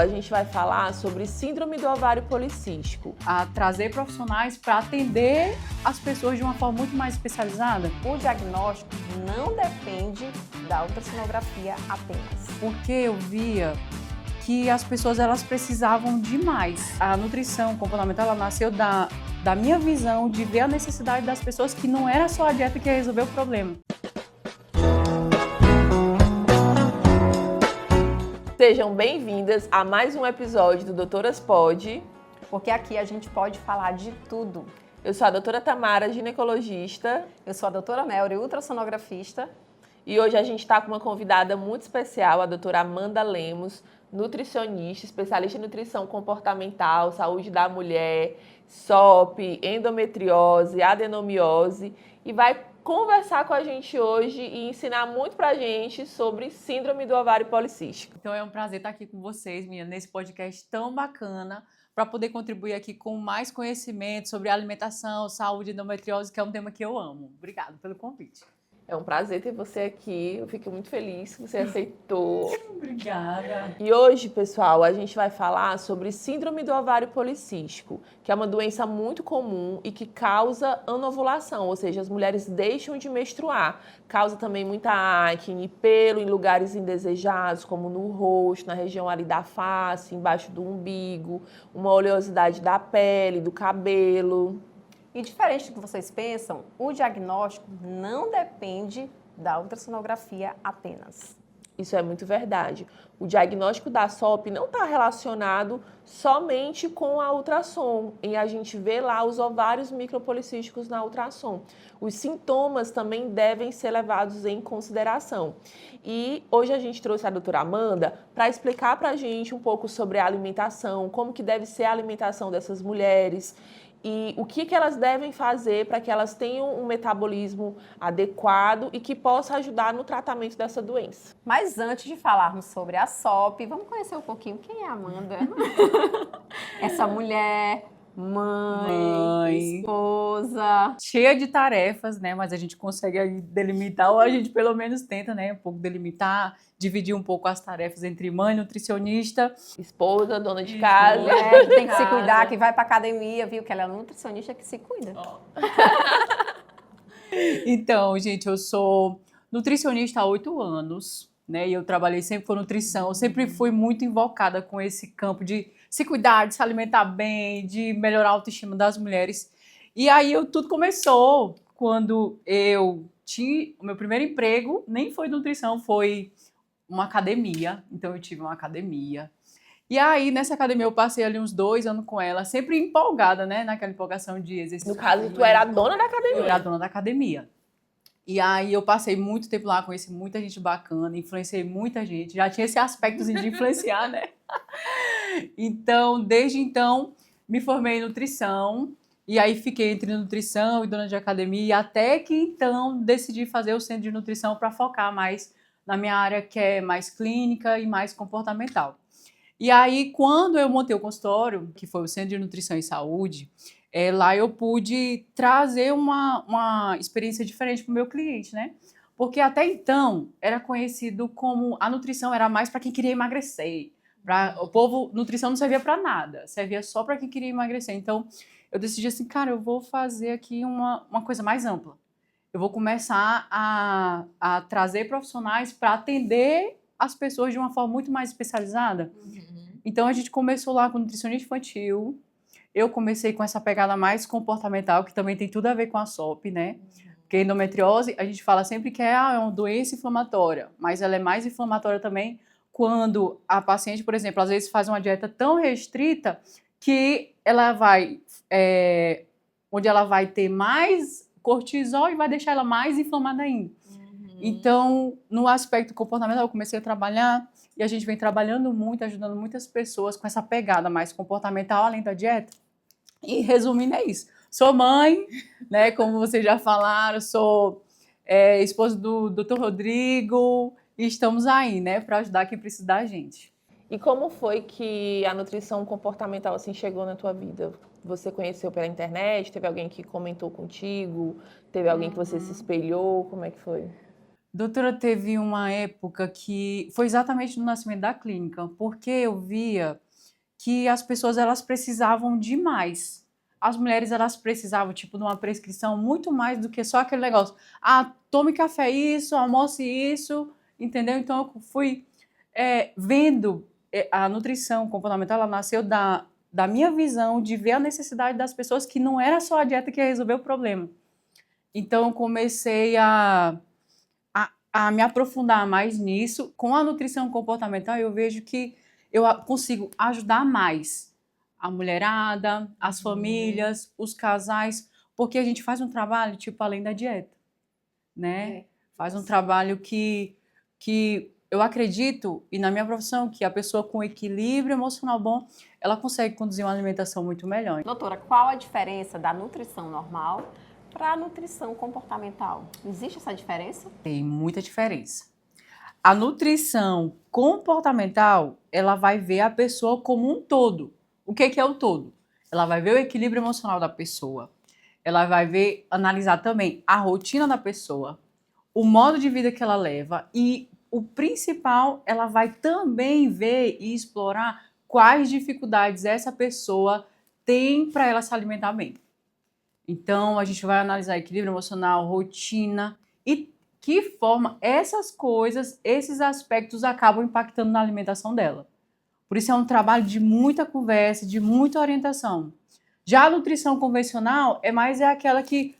A gente vai falar sobre síndrome do ovário policístico. A trazer profissionais para atender as pessoas de uma forma muito mais especializada. O diagnóstico não depende da ultrassonografia apenas. Porque eu via que as pessoas elas precisavam de mais. A nutrição comportamental ela nasceu da minha visão de ver a necessidade das pessoas, que não era só a dieta que ia resolver o problema. Sejam bem-vindas a mais um episódio do Doutoras Pod. Porque aqui a gente pode falar de tudo. Eu sou a doutora Tamara, ginecologista. Eu sou a doutora Melry, ultrassonografista. E hoje a gente está com uma convidada muito especial, a doutora Amanda Lemos, nutricionista, especialista em nutrição comportamental, saúde da mulher, SOP, endometriose, adenomiose, e vai conversar com a gente hoje e ensinar muito pra gente sobre síndrome do ovário policístico. Então é um prazer estar aqui com vocês, meninas, nesse podcast tão bacana, para poder contribuir aqui com mais conhecimento sobre alimentação, saúde e endometriose, que é um tema que eu amo. Obrigada pelo convite. É um prazer ter você aqui, eu fico muito feliz que você aceitou. Obrigada. E hoje, pessoal, a gente vai falar sobre síndrome do ovário policístico, que é uma doença muito comum e que causa anovulação, ou seja, as mulheres deixam de menstruar. Causa também muita acne, pelo em lugares indesejados, como no rosto, na região ali da face, embaixo do umbigo, uma oleosidade da pele, do cabelo. E diferente do que vocês pensam, o diagnóstico não depende da ultrassonografia apenas. Isso é muito verdade. O diagnóstico da SOP não está relacionado somente com a ultrassom. E a gente vê lá os ovários micropolicísticos na ultrassom. Os sintomas também devem ser levados em consideração. E hoje a gente trouxe a doutora Amanda para explicar para a gente um pouco sobre a alimentação, como que deve ser a alimentação dessas mulheres, e o que elas devem fazer para que elas tenham um metabolismo adequado e que possa ajudar no tratamento dessa doença. Mas antes de falarmos sobre a SOP, vamos conhecer um pouquinho quem é a Amanda. Essa mulher, mãe, esposa. Cheia de tarefas, né? Mas a gente consegue aí delimitar, ou a gente pelo menos tenta, né? Um pouco delimitar, dividir um pouco as tarefas entre mãe, nutricionista, Esposa, dona de casa. Mulher que tem que se cuidar, que vai pra academia, viu? Que ela é nutricionista que se cuida. Então, gente, eu sou nutricionista há 8 anos, né? E eu trabalhei sempre com nutrição, eu sempre fui muito invocada com esse campo de se cuidar, de se alimentar bem, de melhorar a autoestima das mulheres. E aí tudo começou quando eu tinha o meu primeiro emprego, nem foi nutrição, foi uma academia. Então eu tive uma academia. E aí, nessa academia, eu passei ali uns 2 anos com ela, sempre empolgada, né? Naquela empolgação de exercício. No caso, tu era a dona da academia. Eu era a dona da academia. E aí, eu passei muito tempo lá, conheci muita gente bacana, influenciei muita gente. Já tinha esse aspecto de influenciar, né? Então, desde então, me formei em nutrição. E aí, fiquei entre nutrição e dona de academia. Até que, então, decidi fazer o centro de nutrição para focar mais na minha área, que é mais clínica e mais comportamental. E aí, quando eu montei o consultório, que foi o Centro de Nutrição e Saúde, lá eu pude trazer uma experiência diferente para o meu cliente, né? Porque até então era conhecido como a nutrição era mais para quem queria emagrecer. O povo, nutrição não servia para nada, servia só para quem queria emagrecer. Então, eu decidi assim, cara, eu vou fazer aqui uma coisa mais ampla. Eu vou começar a trazer profissionais para atender as pessoas de uma forma muito mais especializada. Então, a gente começou lá com nutricionista infantil. Eu comecei com essa pegada mais comportamental, que também tem tudo a ver com a SOP, né? Porque a endometriose, a gente fala sempre que é uma doença inflamatória, mas ela é mais inflamatória também quando a paciente, por exemplo, às vezes faz uma dieta tão restrita que ela vai, onde ela vai ter mais cortisol e vai deixar ela mais inflamada ainda. Então, no aspecto comportamental, eu comecei a trabalhar e a gente vem trabalhando muito, ajudando muitas pessoas com essa pegada mais comportamental, além da dieta. E, resumindo, é isso. Sou mãe, né, como vocês já falaram, sou esposa do Dr. Rodrigo e estamos aí, né, para ajudar quem precisa da gente. E como foi que a nutrição comportamental assim chegou na tua vida? Você conheceu pela internet? Teve alguém que comentou contigo? Teve alguém que você se espelhou? Como é que foi? Doutora, teve uma época que foi exatamente no nascimento da clínica, porque eu via que as pessoas elas precisavam de mais. As mulheres elas precisavam tipo de uma prescrição muito mais do que só aquele negócio. Ah, tome café isso, almoce isso, entendeu? Então eu fui vendo a nutrição comportamental, ela nasceu da minha visão de ver a necessidade das pessoas que não era só a dieta que ia resolver o problema. Então eu comecei a me aprofundar mais nisso. Com a nutrição comportamental, eu vejo que eu consigo ajudar mais a mulherada, as famílias, os casais, porque a gente faz um trabalho, tipo, além da dieta, né? Faz um trabalho que eu acredito, e na minha profissão, que a pessoa com equilíbrio emocional bom, ela consegue conduzir uma alimentação muito melhor. Doutora, qual a diferença da nutrição normal para a nutrição comportamental? Existe essa diferença? Tem muita diferença. A nutrição comportamental, ela vai ver a pessoa como um todo. O que é o todo? Ela vai ver o equilíbrio emocional da pessoa. Ela vai ver, analisar também a rotina da pessoa, o modo de vida que ela leva e o principal, ela vai também ver e explorar quais dificuldades essa pessoa tem para ela se alimentar bem. Então, a gente vai analisar equilíbrio emocional, rotina e que forma essas coisas, esses aspectos acabam impactando na alimentação dela. Por isso é um trabalho de muita conversa, de muita orientação. Já a nutrição convencional é aquela que,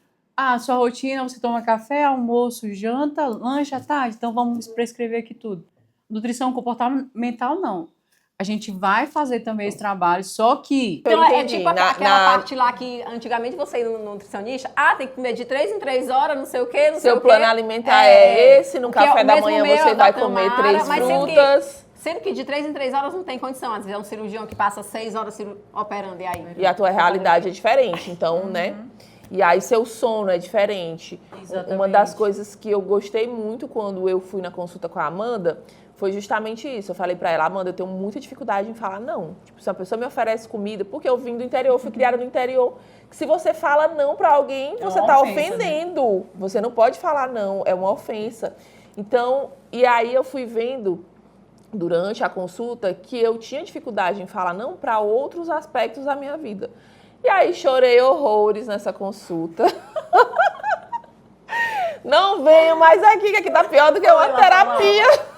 sua rotina, você toma café, almoço, janta, lanche à tarde, então vamos prescrever aqui tudo. Nutrição comportamental, não. A gente vai fazer também esse trabalho, só que... Então, é tipo aquela parte lá que antigamente você ia no nutricionista, tem que comer de 3 em 3 horas, não sei o quê, não sei o quê. Seu plano alimentar é esse, no café da manhã você vai comer 3 frutas. Sendo que de 3 em 3 horas não tem condição. Às vezes é um cirurgião que passa 6 horas operando, e aí? E a tua realidade é diferente, então, né? E aí seu sono é diferente. Exatamente. Uma das coisas que eu gostei muito quando eu fui na consulta com a Amanda foi justamente isso. Eu falei pra ela, Amanda, eu tenho muita dificuldade em falar não. Tipo, se uma pessoa me oferece comida, porque eu vim do interior, fui criada no interior, que se você fala não pra alguém, você tá ofendendo. Né? Você não pode falar não, é uma ofensa. Então, e aí eu fui vendo durante a consulta que eu tinha dificuldade em falar não para outros aspectos da minha vida. E aí chorei horrores nessa consulta. Não venho mais aqui, que aqui tá pior do que uma terapia.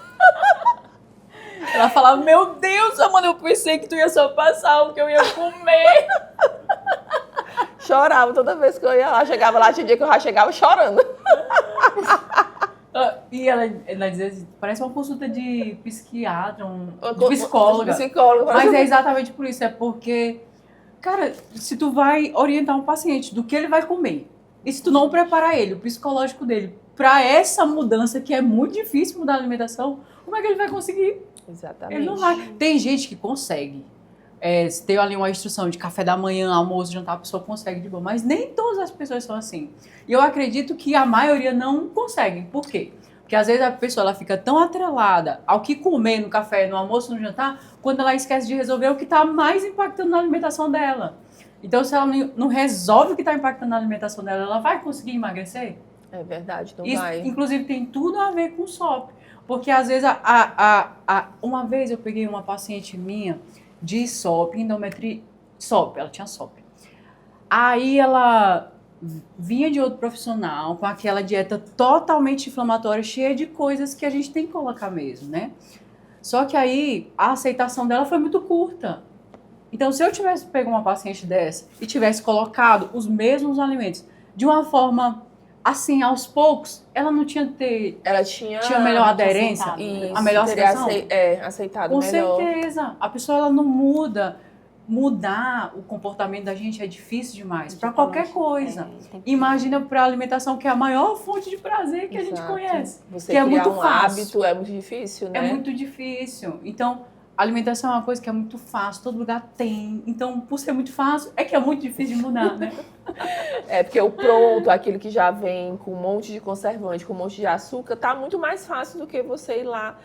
Ela falava, meu Deus, Amanda, eu pensei que tu ia só passar o que eu ia comer. Chorava toda vez que eu ia lá. Chegava lá, tinha dia que eu já chegava chorando. E ela dizia assim, parece uma consulta de psiquiatra, de psicóloga. Mas é exatamente por isso, é porque, cara, se tu vai orientar um paciente do que ele vai comer, e se tu não preparar ele, o psicológico dele, para essa mudança que é muito difícil mudar a alimentação, como é que ele vai conseguir? Exatamente. Ele não vai. Tem gente que consegue. Se tem ali uma instrução de café da manhã, almoço, jantar, a pessoa consegue de boa. Mas nem todas as pessoas são assim. E eu acredito que a maioria não consegue. Por quê? Porque às vezes a pessoa ela fica tão atrelada ao que comer no café, no almoço, no jantar, quando ela esquece de resolver o que está mais impactando na alimentação dela. Então, se ela não resolve o que está impactando na alimentação dela, ela vai conseguir emagrecer? É verdade, não Isso, vai. inclusive, tem tudo a ver com o SOP. Porque às vezes, uma vez eu peguei uma paciente minha de SOP, endometria, SOP, ela tinha SOP. Aí ela vinha de outro profissional com aquela dieta totalmente inflamatória, cheia de coisas que a gente tem que colocar mesmo, né? Só que aí a aceitação dela foi muito curta. Então, se eu tivesse pego uma paciente dessa e tivesse colocado os mesmos alimentos de uma forma assim, aos poucos, ela não tinha ela tinha melhor aderência, isso, a melhor aceitação. Aceitado com melhor. Certeza. A pessoa ela não muda. Mudar o comportamento da gente é difícil demais, para qualquer coisa. Imagina para a alimentação, que é a maior fonte de prazer que a gente conhece. Você que é criar muito fácil. Hábito é muito difícil, né? É muito difícil. Então, a alimentação é uma coisa que é muito fácil, todo lugar tem. Então, por ser muito fácil, é que é muito difícil de mudar, né? É porque o pronto, aquilo que já vem com um monte de conservante, com um monte de açúcar, tá muito mais fácil do que você ir lá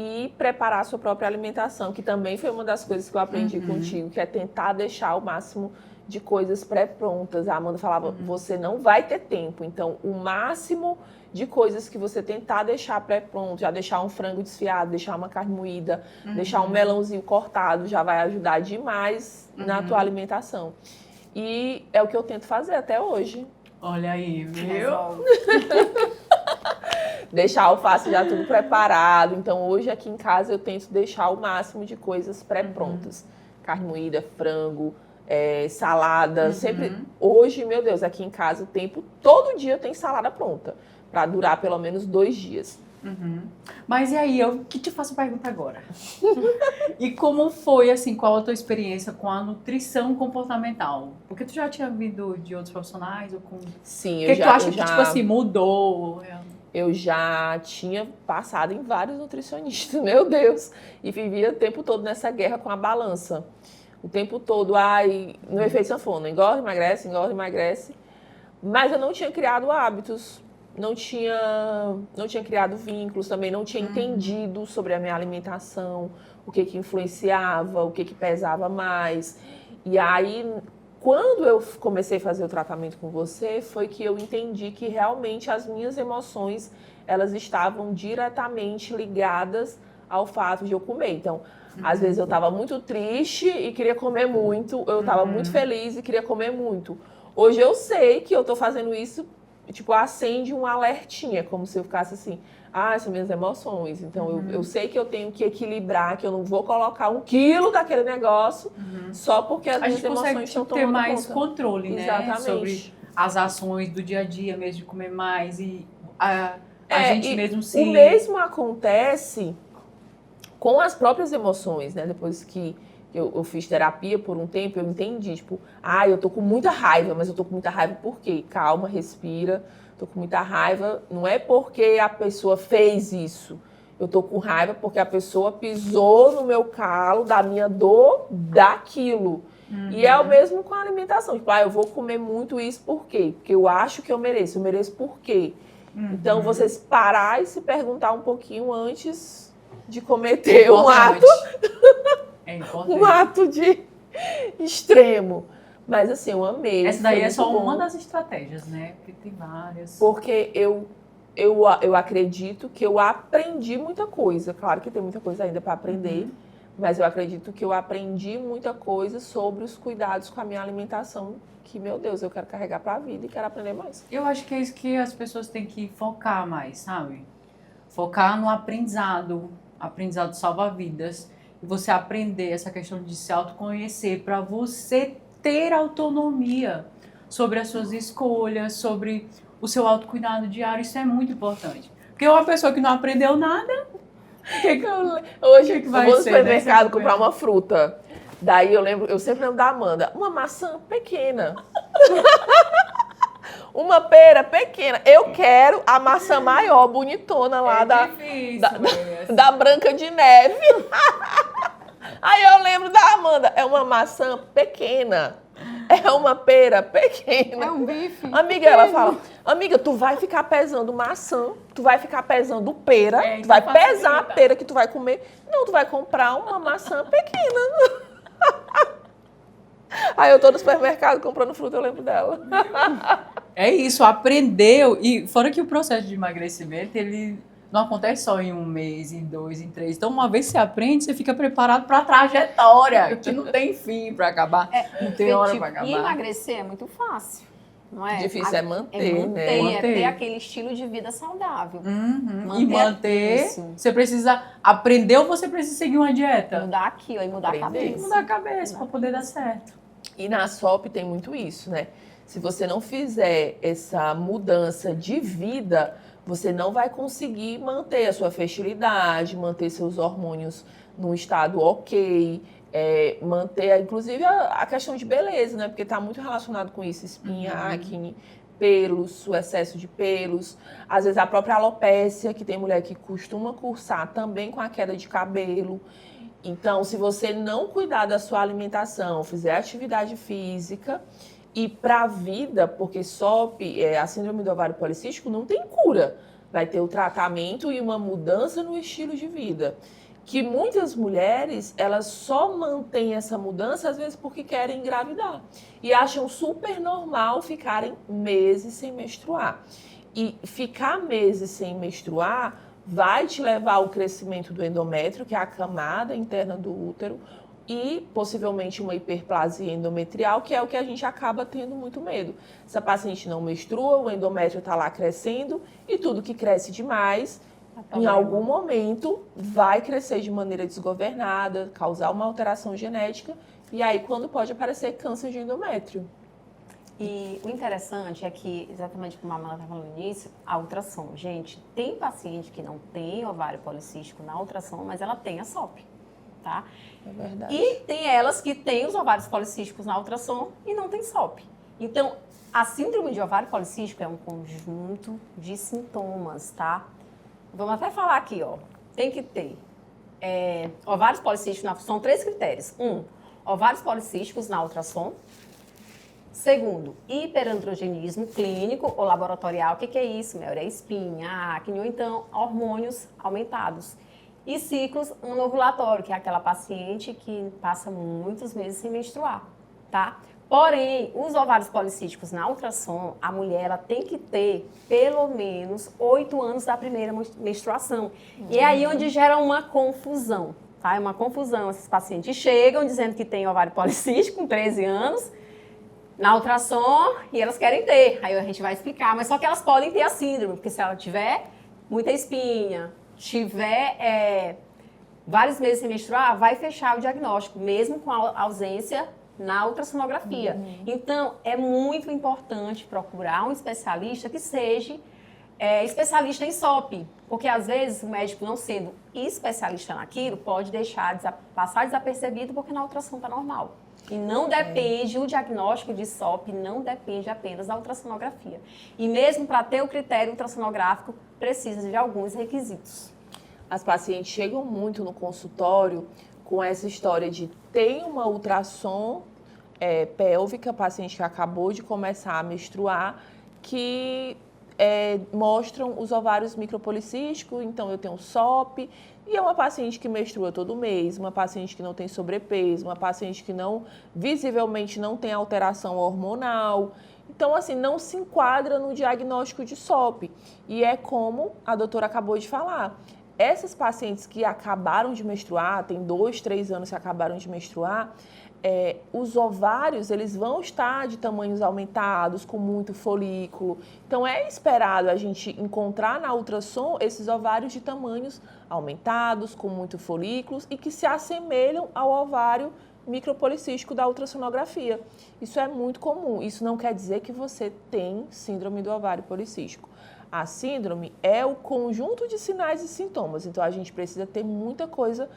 e preparar a sua própria alimentação, que também foi uma das coisas que eu aprendi contigo, que é tentar deixar o máximo de coisas pré-prontas. A Amanda falava, você não vai ter tempo. Então, o máximo de coisas que você tentar deixar pré-pronto, já deixar um frango desfiado, deixar uma carne moída, deixar um melãozinho cortado, já vai ajudar demais na tua alimentação. E é o que eu tento fazer até hoje. Olha aí, viu? Resolve. Deixar a alface já tudo preparado. Então, hoje aqui em casa eu tento deixar o máximo de coisas pré-prontas. Carne moída, frango, salada. Sempre. Hoje, meu Deus, aqui em casa todo dia tem salada pronta. Para durar pelo menos 2 dias. Mas e aí, eu que te faço pergunta agora. E como foi, assim, qual a tua experiência com a nutrição comportamental? Porque tu já tinha vindo de outros profissionais? Ou com... Sim, O que tu acha que, tipo assim, mudou? Eu já tinha passado em vários nutricionistas, meu Deus. E vivia o tempo todo nessa guerra com a balança. O tempo todo, no efeito sanfona, engorda, emagrece. Mas eu não tinha criado hábitos. Não tinha criado vínculos também, não tinha entendido sobre a minha alimentação, o que influenciava, o que pesava mais. E aí, quando eu comecei a fazer o tratamento com você, foi que eu entendi que realmente as minhas emoções, elas estavam diretamente ligadas ao fato de eu comer. Então, às vezes eu estava muito triste e queria comer muito, eu estava muito feliz e queria comer muito. Hoje eu sei que eu estou fazendo isso, tipo, acende um alertinha, como se eu ficasse assim, são minhas emoções. Então, eu sei que eu tenho que equilibrar, que eu não vou colocar 1 quilo daquele negócio só porque as minhas emoções estão tomando ter mais conta. controle, né? Exatamente. Sobre as ações do dia a dia mesmo, de comer mais e a gente mesmo se... O mesmo acontece com as próprias emoções, né? Depois que eu fiz terapia por um tempo, eu entendi, tipo, eu tô com muita raiva, mas eu tô com muita raiva por quê? Calma, respira, tô com muita raiva, não é porque a pessoa fez isso, eu tô com raiva porque a pessoa pisou no meu calo, da minha dor, daquilo. E é o mesmo com a alimentação, tipo, eu vou comer muito isso por quê? Porque eu acho que eu mereço por quê? Então, vocês parar e se perguntar um pouquinho antes de cometer um ato... um ato de extremo. Mas assim, eu amei. Essa daí é só uma das estratégias, né? Porque tem várias. Porque eu acredito que eu aprendi muita coisa. Claro que tem muita coisa ainda para aprender. Mas eu acredito que eu aprendi muita coisa sobre os cuidados com a minha alimentação. Que, meu Deus, eu quero carregar para a vida e quero aprender mais. Eu acho que é isso que as pessoas têm que focar mais, sabe? Focar no aprendizado. Aprendizado salva vidas. E você aprender essa questão de se autoconhecer para você ter autonomia sobre as suas escolhas, sobre o seu autocuidado diário. Isso é muito importante. Porque uma pessoa que não aprendeu nada... Hoje que eu vai vou no ser, supermercado né? comprar uma fruta. Daí eu sempre lembro da Amanda. Uma maçã pequena. Uma pera pequena. Eu quero a maçã maior, bonitona lá da Branca de Neve. Aí eu lembro da Amanda. É uma maçã pequena. É uma pera pequena. É um bife. Amiga, ela fala, amiga, tu vai ficar pesando maçã, tu vai ficar pesando pera, tu vai pesar a pera que tu vai comer. Não, tu vai comprar uma maçã pequena. Aí eu tô no supermercado comprando fruta, eu lembro dela. É isso, aprendeu. E fora que o processo de emagrecimento, ele não acontece só em 1 mês, em 2, em 3. Então, uma vez que você aprende, você fica preparado para a trajetória, que não tem fim para acabar, não tem hora para acabar. E emagrecer é muito fácil, não é? Difícil é manter, né? É ter aquele estilo de vida saudável. E manter, isso. você precisa aprender ou você precisa seguir uma dieta? Mudar aquilo e mudar a cabeça. Mudar a cabeça para poder dar certo. E na SOP tem muito isso, né? Se você não fizer essa mudança de vida, você não vai conseguir manter a sua fertilidade, manter seus hormônios num estado ok, manter, inclusive, a questão de beleza, né? Porque está muito relacionado com isso, espinha, acne, pelos, o excesso de pelos, às vezes a própria alopécia, que tem mulher que costuma cursar também com a queda de cabelo. Então, se você não cuidar da sua alimentação, fizer atividade física e para a vida, porque SOP, a síndrome do ovário policístico, não tem cura. Vai ter o tratamento e uma mudança no estilo de vida. que muitas mulheres, elas só mantêm essa mudança, às vezes, porque querem engravidar. E acham super normal ficarem meses sem menstruar. E ficar meses sem menstruar vai te levar ao crescimento do endométrio, que é a camada interna do útero, e possivelmente uma hiperplasia endometrial, que é o que a gente acaba tendo muito medo. Essa paciente não menstrua, o endométrio está lá crescendo, e tudo que cresce demais, em algum momento, vai crescer de maneira desgovernada, causar uma alteração genética, e aí quando pode aparecer câncer de endométrio. E o interessante é que, exatamente como a Amanda estava falando no início, a ultrassom. Gente, tem paciente que não tem ovário policístico na ultrassom, mas ela tem a SOP, tá? É verdade. E tem elas que têm os ovários policísticos na ultrassom e não tem SOP. Então, a síndrome de ovário policístico é um conjunto de sintomas, tá? Vamos até falar aqui, ó. Tem que ter ovários policísticos, são 3 critérios. 1, ovários policísticos na ultrassom. Segundo, hiperandrogenismo clínico ou laboratorial. O que é isso, Mel? É espinha, acne ou então hormônios aumentados. E ciclos anovulatório, que é aquela paciente que passa muitos meses sem menstruar, tá? Porém, os ovários policísticos na ultrassom, a mulher ela tem que ter pelo menos 8 anos da primeira menstruação. E é aí onde gera uma confusão, tá? É uma confusão. Esses pacientes chegam dizendo que tem ovário policístico com 13 anos, na ultrassom, e elas querem ter. Aí a gente vai explicar, mas só que elas podem ter a síndrome, porque se ela tiver muita espinha, tiver vários meses sem menstruar, vai fechar o diagnóstico, mesmo com a ausência na ultrassonografia. Então, é muito importante procurar um especialista que seja especialista em SOP, porque às vezes o médico não sendo especialista naquilo, pode passar desapercebido porque na ultrassom está normal. E não depende, o diagnóstico de SOP não depende apenas da ultrassonografia. E mesmo para ter o critério ultrassonográfico, precisa de alguns requisitos. As pacientes chegam muito no consultório com essa história de tem uma ultrassom pélvica, paciente que acabou de começar a menstruar, que mostram os ovários micropolicísticos, então eu tenho SOP, e é uma paciente que menstrua todo mês, uma paciente que não tem sobrepeso, uma paciente que visivelmente não tem alteração hormonal. Então, assim, não se enquadra no diagnóstico de SOP. E é como a doutora acabou de falar. Essas pacientes que acabaram de menstruar, tem 2, 3 anos que acabaram de menstruar, os ovários, eles vão estar de tamanhos aumentados, com muito folículo. Então, é esperado a gente encontrar na ultrassom esses ovários de tamanhos aumentados, com muito folículos e que se assemelham ao ovário micropolicístico da ultrassonografia. Isso é muito comum. Isso não quer dizer que você tem síndrome do ovário policístico. A síndrome é o conjunto de sinais e sintomas. Então, a gente precisa ter muita coisa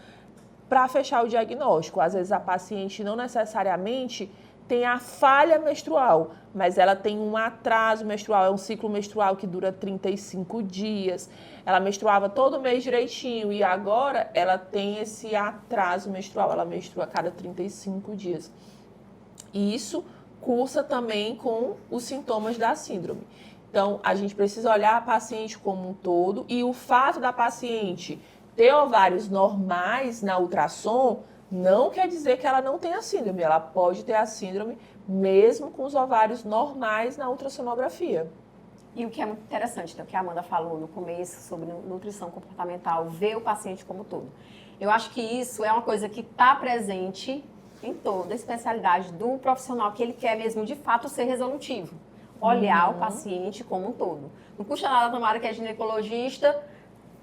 para fechar o diagnóstico. Às vezes a paciente não necessariamente tem a falha menstrual, mas ela tem um atraso menstrual, é um ciclo menstrual que dura 35 dias. Ela menstruava todo mês direitinho e agora ela tem esse atraso menstrual, ela menstrua a cada 35 dias. E isso cursa também com os sintomas da síndrome. Então, a gente precisa olhar a paciente como um todo e o fato da paciente ter ovários normais na ultrassom não quer dizer que ela não tenha síndrome. Ela pode ter a síndrome mesmo com os ovários normais na ultrassonografia. E o que é muito interessante, então, que a Amanda falou no começo sobre nutrição comportamental, ver o paciente como um todo. Eu acho que isso é uma coisa que está presente em toda a especialidade do profissional, que ele quer mesmo, de fato, ser resolutivo. Olhar o paciente como um todo. Não custa nada tomara que é ginecologista,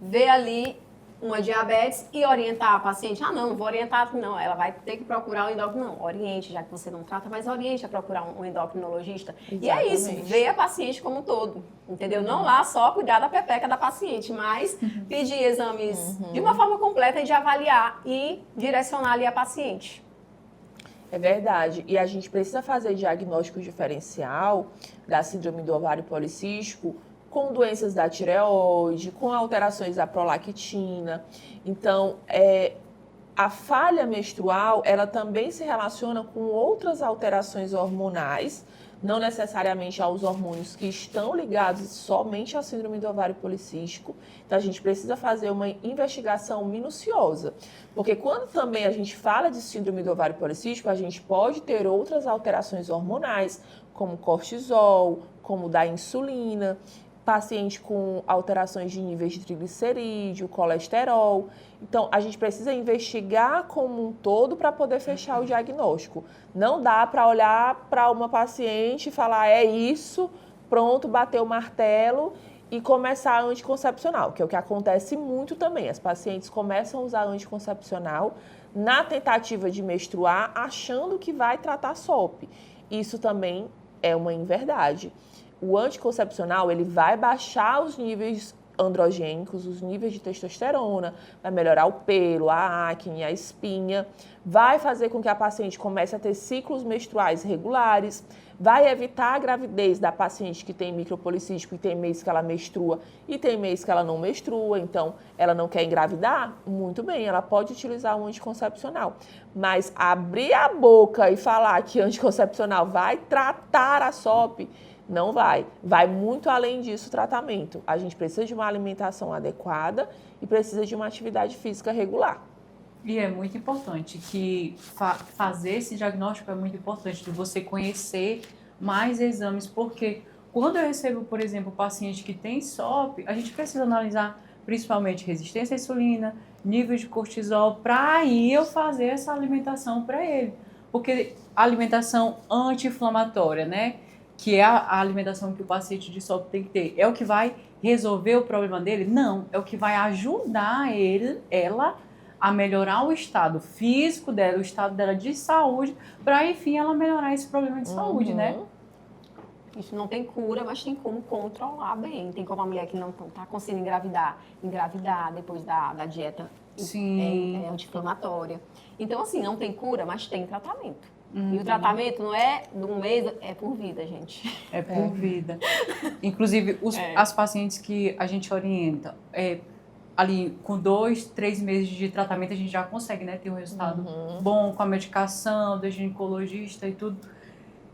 ver ali uma diabetes e orientar a paciente. Ah, não vou orientar, não. Ela vai ter que procurar um endócrino. Não, oriente, já que você não trata, mas oriente a procurar um endocrinologista. Exatamente. E é isso, ver a paciente como um todo, entendeu? Não lá só cuidar da pepeca da paciente, mas pedir exames de uma forma completa e de avaliar e direcionar ali a paciente. É verdade. E a gente precisa fazer diagnóstico diferencial da síndrome do ovário policístico com doenças da tireoide, com alterações da prolactina. Então, A falha menstrual, ela também se relaciona com outras alterações hormonais, não necessariamente aos hormônios que estão ligados somente à síndrome do ovário policístico. Então, a gente precisa fazer uma investigação minuciosa, porque quando também a gente fala de síndrome do ovário policístico, a gente pode ter outras alterações hormonais, como cortisol, como da insulina, paciente com alterações de níveis de triglicerídeo, colesterol. Então, a gente precisa investigar como um todo para poder fechar o diagnóstico. Não dá para olhar para uma paciente e falar, é isso, pronto, bater o martelo e começar a anticoncepcional, que é o que acontece muito também. As pacientes começam a usar anticoncepcional na tentativa de menstruar, achando que vai tratar SOP. Isso também é uma inverdade. O anticoncepcional, ele vai baixar os níveis androgênicos, os níveis de testosterona, vai melhorar o pelo, a acne, a espinha, vai fazer com que a paciente comece a ter ciclos menstruais regulares, vai evitar a gravidez da paciente que tem micropolicístico e tem mês que ela menstrua e tem mês que ela não menstrua, então ela não quer engravidar? Muito bem, ela pode utilizar um anticoncepcional. Mas abrir a boca e falar que anticoncepcional vai tratar a SOP, não vai. Vai muito além disso o tratamento. A gente precisa de uma alimentação adequada e precisa de uma atividade física regular. E é muito importante que fazer esse diagnóstico é muito importante, de você conhecer mais exames, porque quando eu recebo, por exemplo, paciente que tem SOP, a gente precisa analisar principalmente resistência à insulina, nível de cortisol, para aí eu fazer essa alimentação para ele. Porque a alimentação anti-inflamatória, né, que é a alimentação que o paciente de SOP tem que ter, é o que vai resolver o problema dele? Não, é o que vai ajudar ela a melhorar o estado físico dela, o estado dela de saúde, para, enfim, ela melhorar esse problema de saúde, né? Isso não tem cura, mas tem como controlar bem. Tem como a mulher que não está conseguindo engravidar depois da dieta anti-inflamatória. Então, assim, não tem cura, mas tem tratamento. E o tratamento não é de um mês, é por vida, gente. É por vida. Inclusive, as pacientes que a gente orienta, ali com 2, 3 meses de tratamento, a gente já consegue, né, ter um resultado bom com a medicação, do ginecologista e tudo.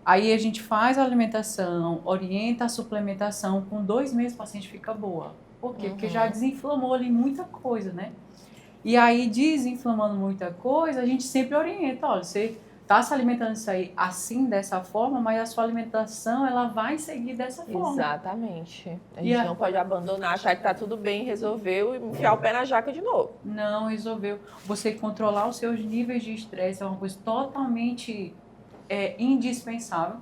Aí a gente faz a alimentação, orienta a suplementação, com 2 meses o paciente fica boa. Por quê? Porque já desinflamou ali muita coisa, né? E aí, desinflamando muita coisa, a gente sempre orienta, olha, você está se alimentando isso aí assim, dessa forma, mas a sua alimentação, ela vai seguir dessa forma. Exatamente. A gente não pode abandonar, achar que está tudo bem, resolveu e enfiar o pé na jaca de novo. Não, resolveu. Você controlar os seus níveis de estresse é uma coisa totalmente indispensável,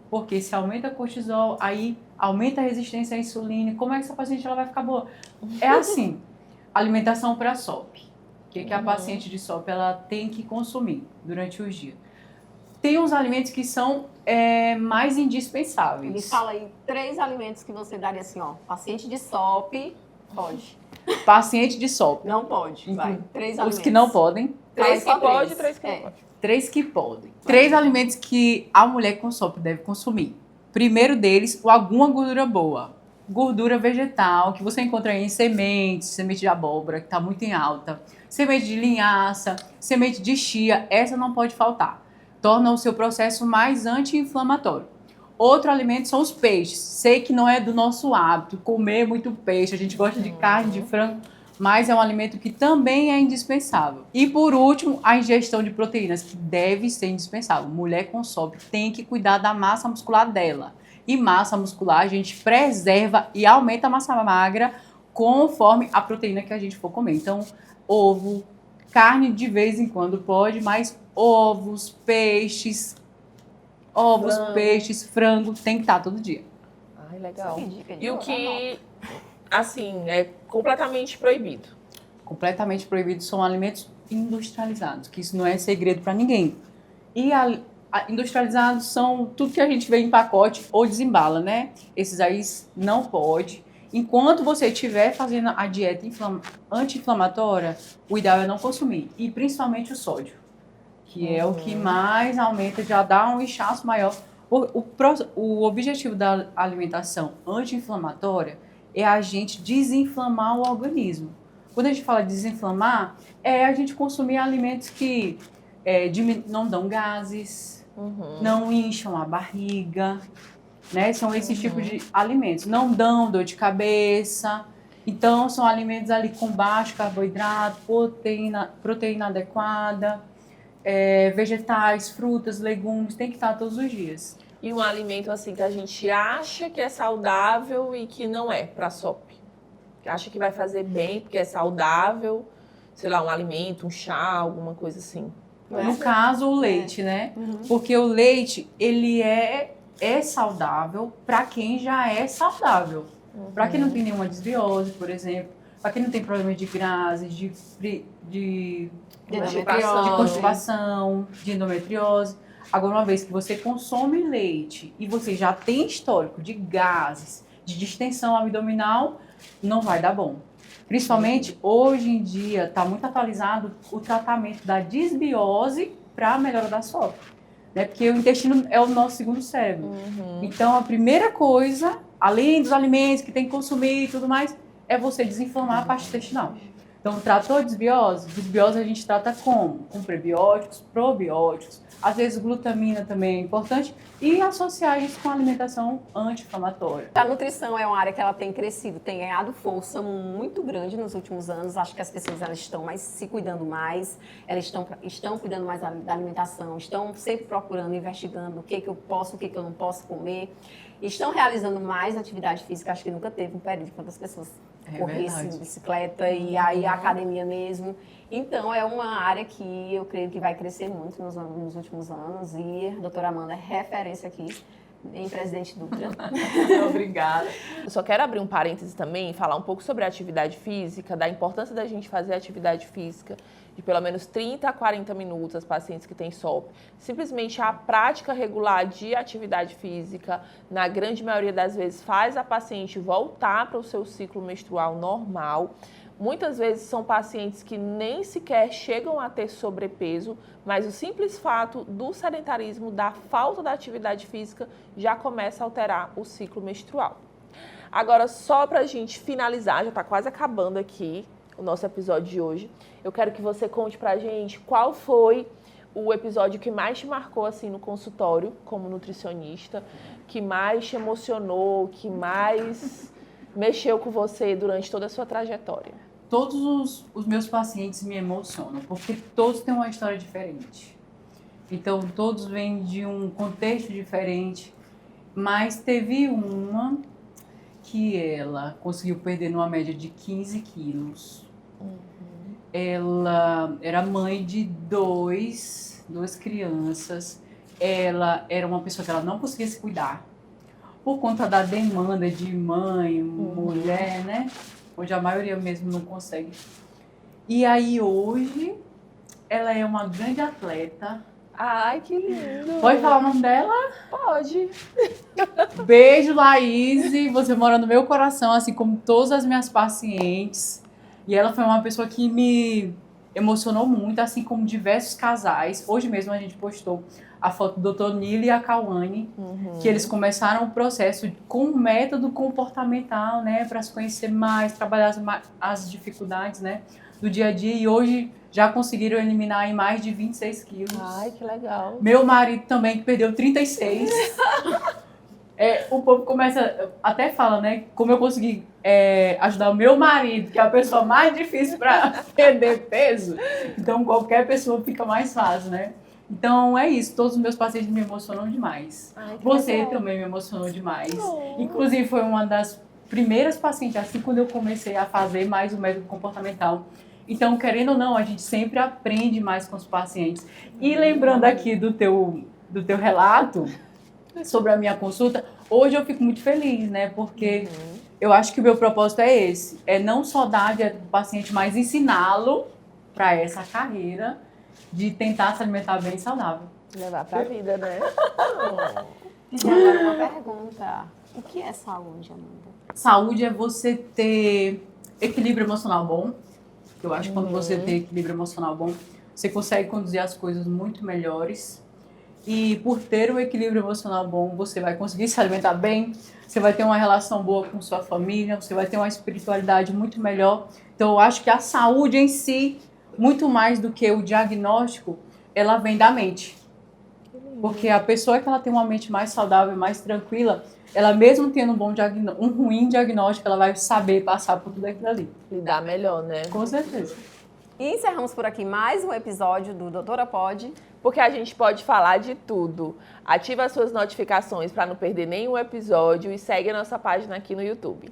porque se aumenta o cortisol, aí aumenta a resistência à insulina. Como é que essa paciente ela vai ficar boa? É assim, alimentação para SOP. O que a paciente de SOP ela tem que consumir durante os dias? Tem uns alimentos que são mais indispensáveis. Me fala aí 3 alimentos que você daria assim, ó. Paciente de SOP, pode. Paciente de SOP. Não pode, vai. 3 alimentos. Os que não podem. 3 que pode, 3 que não pode. 3 que podem. 3 alimentos que a mulher com SOP deve consumir. Primeiro deles, alguma gordura boa. Gordura vegetal, que você encontra aí em sementes, semente de abóbora, que está muito em alta. Semente de linhaça, semente de chia, essa não pode faltar. Torna o seu processo mais anti-inflamatório. Outro alimento são os peixes. Sei que não é do nosso hábito comer muito peixe, a gente gosta de carne, de frango, mas é um alimento que também é indispensável. E por último, a ingestão de proteínas, que deve ser indispensável. Mulher com SOP tem que cuidar da massa muscular dela. E massa muscular a gente preserva e aumenta a massa magra conforme a proteína que a gente for comer. Então, ovo, carne de vez em quando pode, mas ovos, peixes, frango, tem que estar todo dia. Ai, legal. E o que, assim, é completamente proibido? Completamente proibido são alimentos industrializados, que isso não é segredo para ninguém. E industrializados são tudo que a gente vê em pacote ou desembala, né? Esses aí não pode. Enquanto você estiver fazendo a dieta anti-inflamatória, o ideal é não consumir. E principalmente o sódio, que é o que mais aumenta, já dá um inchaço maior. O objetivo da alimentação anti-inflamatória é a gente desinflamar o organismo. Quando a gente fala de desinflamar, é a gente consumir alimentos que não dão gases, não incham a barriga, né? São esses tipos de alimentos. Não dão dor de cabeça. Então, são alimentos ali com baixo carboidrato, proteína adequada, vegetais, frutas, legumes, tem que estar todos os dias. E um alimento assim que a gente acha que é saudável e que não é para SOP. Que acha que vai fazer bem porque é saudável, sei lá, um alimento, um chá, alguma coisa assim. No caso, o leite, né? Porque o leite, ele é saudável para quem já é saudável. Para quem não tem nenhuma desbiose, por exemplo, para quem não tem problema de gases, de constipação, de endometriose. Agora, uma vez que você consome leite e você já tem histórico de gases, de distensão abdominal, não vai dar bom. Principalmente, hoje em dia, está muito atualizado o tratamento da desbiose para a melhora da SOP. Né? Porque o intestino é o nosso segundo cérebro. Então, a primeira coisa, além dos alimentos que tem que consumir e tudo mais, é você desinflamar a parte intestinal. Então, tratou a desbiose? Desbiose a gente trata como? Com prebióticos, probióticos, às vezes glutamina também é importante, e associar isso com a alimentação anti-inflamatória. A nutrição é uma área que ela tem crescido, tem ganhado força muito grande nos últimos anos. Acho que as pessoas elas estão se cuidando mais, elas estão cuidando mais da alimentação, estão sempre procurando, investigando o que eu posso, o que eu não posso comer. Estão realizando mais atividade física, acho que nunca teve um período quando as pessoas corressem de bicicleta e aí a academia mesmo. Então, é uma área que eu creio que vai crescer muito nos últimos anos e a doutora Amanda é referência aqui em Presidente Dutra. Obrigada. Eu só quero abrir um parêntese também e falar um pouco sobre a atividade física, da importância da gente fazer atividade física de pelo menos 30 a 40 minutos, as pacientes que têm SOP. Simplesmente a prática regular de atividade física, na grande maioria das vezes, faz a paciente voltar para o seu ciclo menstrual normal. Muitas vezes são pacientes que nem sequer chegam a ter sobrepeso, mas o simples fato do sedentarismo, da falta da atividade física, já começa a alterar o ciclo menstrual. Agora, só para a gente finalizar, já está quase acabando aqui o nosso episódio de hoje, eu quero que você conte para a gente qual foi o episódio que mais te marcou assim no consultório como nutricionista, que mais te emocionou, que mais mexeu com você durante toda a sua trajetória. Todos os meus pacientes me emocionam, porque todos têm uma história diferente. Então, todos vêm de um contexto diferente, mas teve uma que ela conseguiu perder numa média de 15 quilos. Ela era mãe de duas crianças. Ela era uma pessoa que ela não conseguia se cuidar, por conta da demanda de mãe, mulher, né? Onde a maioria mesmo não consegue. E aí hoje, ela é uma grande atleta. Ai, que lindo! Pode falar o nome dela? Pode! Beijo, Laís! Você mora no meu coração, assim como todas as minhas pacientes. E ela foi uma pessoa que me emocionou muito, assim como diversos casais. Hoje mesmo a gente postou a foto do Dr. Nilo e a Cauane, que eles começaram o processo com um método comportamental, né, para se conhecer mais, trabalhar as dificuldades, né, do dia a dia, e hoje já conseguiram eliminar em mais de 26 quilos. Ai, que legal. Meu marido também, que perdeu 36. O povo começa, até fala, né, como eu consegui ajudar o meu marido, que é a pessoa mais difícil para perder peso, então qualquer pessoa fica mais fácil, né? Então é isso, todos os meus pacientes me emocionam demais. Ai, Você legal. também me emocionou demais. Oh. Inclusive foi uma das primeiras pacientes, assim, quando eu comecei a fazer mais o método comportamental. Então, querendo ou não, a gente sempre aprende mais com os pacientes. E lembrando aqui do teu relato sobre a minha consulta, hoje eu fico muito feliz, né? Porque eu acho que o meu propósito é esse, é não só dar a dieta do paciente, mas ensiná-lo para essa carreira de tentar se alimentar bem e saudável. Levar pra vida, né? E agora uma pergunta. O que é saúde, Amanda? Saúde é você ter equilíbrio emocional bom. Eu acho que quando você tem equilíbrio emocional bom, você consegue conduzir as coisas muito melhores. E por ter um equilíbrio emocional bom, você vai conseguir se alimentar bem, você vai ter uma relação boa com sua família, você vai ter uma espiritualidade muito melhor. Então, eu acho que a saúde em si, muito mais do que o diagnóstico, ela vem da mente. Porque a pessoa que ela tem uma mente mais saudável, mais tranquila, ela mesmo tendo um ruim diagnóstico, ela vai saber passar por tudo aquilo ali. Lidar melhor, né? Com certeza. E encerramos por aqui mais um episódio do Doutora Pode. Porque a gente pode falar de tudo. Ativa as suas notificações para não perder nenhum episódio e segue a nossa página aqui no YouTube.